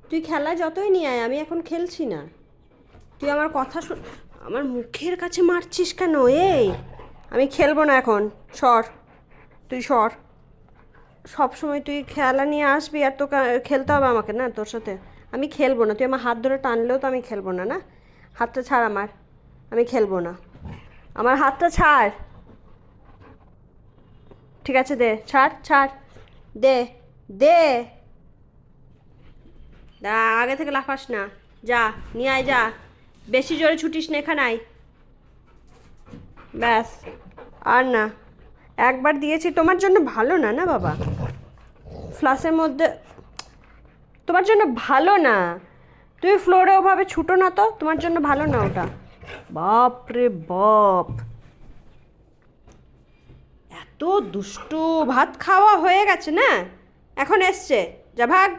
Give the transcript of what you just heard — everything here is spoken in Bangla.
তুই খেলা যতই নিয়ে আয়, আমি এখন খেলছি না। তুই আমার কথা শুন, আমার মুখের কাছে মারছিস কেন? এই, আমি খেলবো না এখন। সর, তুই সর। সব সময় তুই খেলা নিয়ে আসবি আর তোকে খেলতে হবে আমাকে না তোর সাথে। আমি খেলবো না, তুই আমার হাত ধরে টানলেও তো আমি খেলবো না। না, হাতটা ছাড় আমার, আমি খেলবো না। আমার হাতটা ছাড়। ঠিক আছে, দে, ছাড় ছাড়, দে, দে। আগে থেকে লাফাস না, যা নিয়ে আয়, যা। বেশি জোরে ছুটিস না এখানে আয়। ব্যাস, আর না। একবার দিয়েছি, তোমার জন্য ভালো না, না বাবা। ফ্লাসের মধ্যে তোমার জন্য ভালো না। তুমি ফ্লোরে ওভাবে ছুটো না তো, তোমার জন্য ভালো না ওটা। বাপ রে বাপ, এত দুষ্টু। ভাত খাওয়া হয়ে গেছে না, এখন এসছে, যা ভাগ।